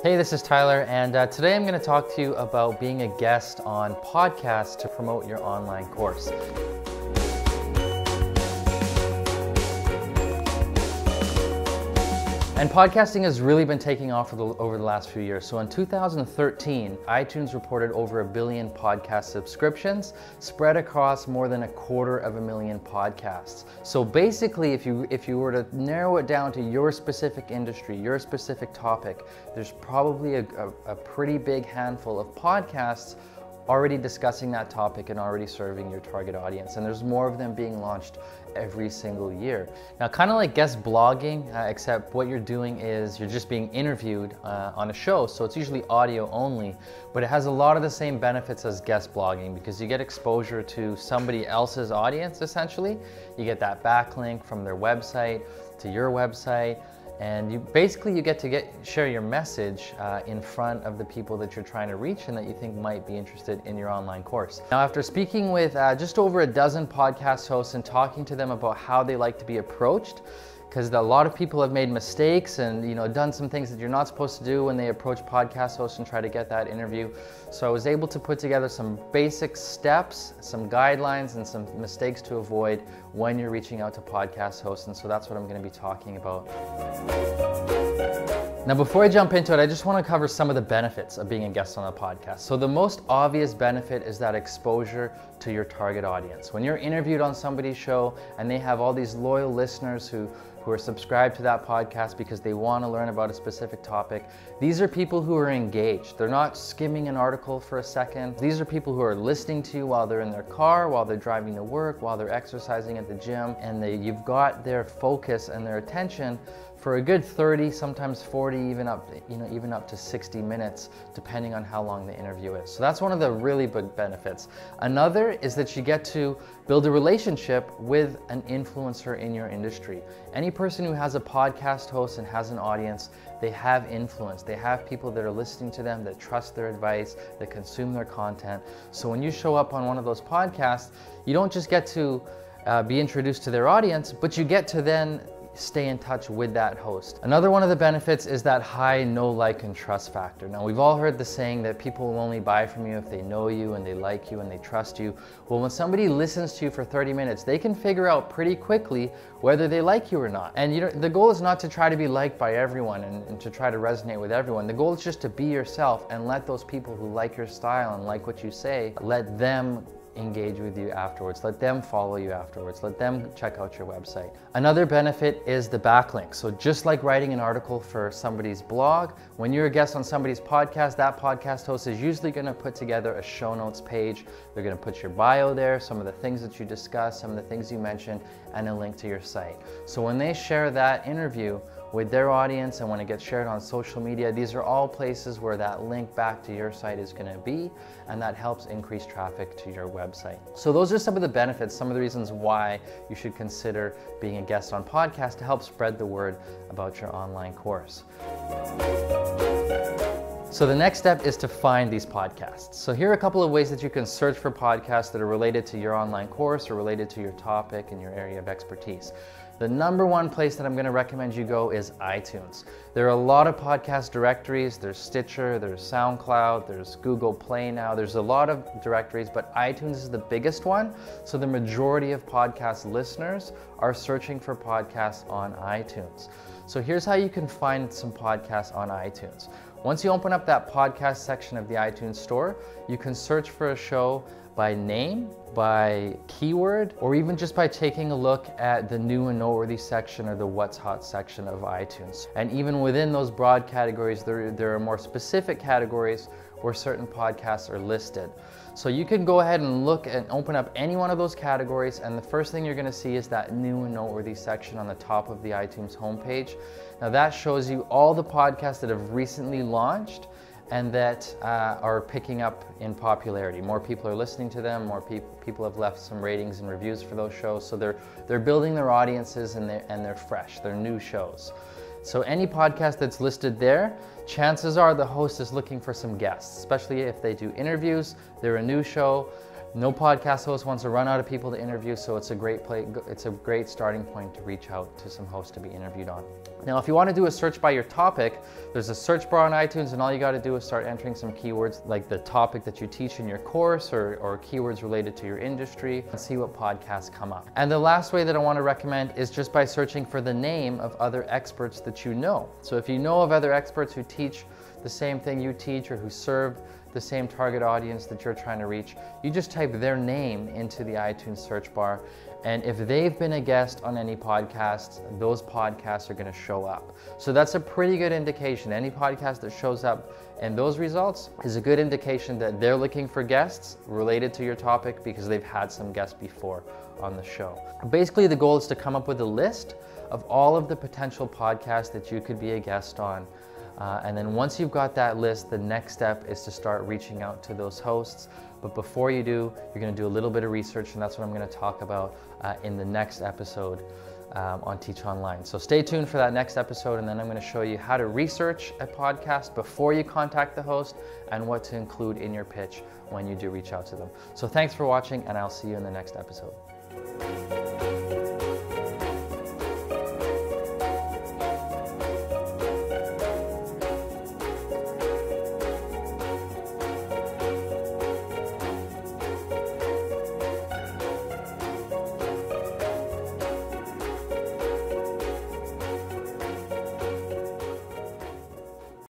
Hey, this is Tyler, and today I'm going to talk to you about being a guest on podcasts to promote your online course. And podcasting has really been taking off over the last few years. So in 2013, iTunes reported over 1 billion podcast subscriptions spread across more than 250,000 podcasts. So basically, if you were to narrow it down to your specific industry, your specific topic, there's probably a pretty big handful of podcasts already discussing that topic and already serving your target audience. And there's more of them being launched every single year. Now, kind of like guest blogging, except what you're doing is you're just being interviewed on a show. So it's usually audio only, but it has a lot of the same benefits as guest blogging because you get exposure to somebody else's audience, essentially. You get that backlink from their website to your website. And you get to share your message in front of the people that you're trying to reach and that you think might be interested in your online course. Now, after speaking with just over a dozen podcast hosts and talking to them about how they like to be approached, because a lot of people have made mistakes and done some things that you're not supposed to do when they approach podcast hosts and try to get that interview. So I was able to put together some basic steps, some guidelines, and some mistakes to avoid when you're reaching out to podcast hosts. And so that's what I'm going to be talking about. Now, before I jump into it, I just want to cover some of the benefits of being a guest on a podcast. So the most obvious benefit is that exposure to your target audience. When you're interviewed on somebody's show and they have all these loyal listeners who are subscribed to that podcast because they want to learn about a specific topic, these are people who are engaged. They're not skimming an article for a second. These are people who are listening to you while they're in their car, while they're driving to work, while they're exercising at the gym, and you've got their focus and their attention for a good 30, sometimes 40, even up to 60 minutes, depending on how long the interview is. So that's one of the really big benefits. Another is that you get to build a relationship with an influencer in your industry. Any person who has a podcast host and has an audience, they have influence. They have people that are listening to them, that trust their advice, that consume their content. So when you show up on one of those podcasts, you don't just get to be introduced to their audience, but you get to then stay in touch with that host. Another one of the benefits is that high know, like, and trust factor. Now, we've all heard the saying that people will only buy from you if they know you and they like you and they trust you. Well, when somebody listens to you for 30 minutes, they can figure out pretty quickly whether they like you or not. And the goal is not to try to be liked by everyone and to try to resonate with everyone. The goal is just to be yourself and let those people who like your style and like what you say, let them engage with you afterwards. Let them follow you afterwards. Let them check out your website. Another benefit is the backlink. So just like writing an article for somebody's blog, when you're a guest on somebody's podcast, that podcast host is usually going to put together a show notes page. They're going to put your bio there, some of the things that you discuss, some of the things you mentioned, and a link to your site. So when they share that interview with their audience and when it gets shared on social media, these are all places where that link back to your site is going to be, and that helps increase traffic to your website. So those are some of the benefits, some of the reasons why you should consider being a guest on podcasts to help spread the word about your online course. So the next step is to find these podcasts. So here are a couple of ways that you can search for podcasts that are related to your online course or related to your topic and your area of expertise. The number one place that I'm going to recommend you go is iTunes. There are a lot of podcast directories. There's Stitcher, there's SoundCloud, there's Google Play now. There's a lot of directories, but iTunes is the biggest one. So the majority of podcast listeners are searching for podcasts on iTunes. So here's how you can find some podcasts on iTunes. Once you open up that podcast section of the iTunes store, you can search for a show by name, by keyword, or even just by taking a look at the new and noteworthy section or the what's hot section of iTunes. And even within those broad categories, there are more specific categories where certain podcasts are listed. So you can go ahead and look and open up any one of those categories, and the first thing you're going to see is that new and noteworthy section on the top of the iTunes homepage. Now that shows you all the podcasts that have recently launched and that are picking up in popularity. More people are listening to them, more people have left some ratings and reviews for those shows, so they're building their audiences and they're fresh, they're new shows. So any podcast that's listed there, chances are the host is looking for some guests, especially if they do interviews, they're a new show. No podcast host wants to run out of people to interview, so it's a great starting point to reach out to some hosts to be interviewed on. Now, if you want to do a search by your topic, there's a search bar on iTunes, and all you got to do is start entering some keywords like the topic that you teach in your course or keywords related to your industry, and see what podcasts come up. And the last way that I want to recommend is just by searching for the name of other experts that you know. So if you know of other experts who teach the same thing you teach or who serve the same target audience that you're trying to reach, you just type their name into the iTunes search bar, and if they've been a guest on any podcasts, those podcasts are going to show up. So that's a pretty good indication. Any podcast that shows up in those results is a good indication that they're looking for guests related to your topic because they've had some guests before on the show. Basically, the goal is to come up with a list of all of the potential podcasts that you could be a guest on. And then once you've got that list, the next step is to start reaching out to those hosts. But before you do, you're going to do a little bit of research, and that's what I'm going to talk about in the next episode on Teach Online. So stay tuned for that next episode, and then I'm going to show you how to research a podcast before you contact the host and what to include in your pitch when you do reach out to them. So thanks for watching, and I'll see you in the next episode.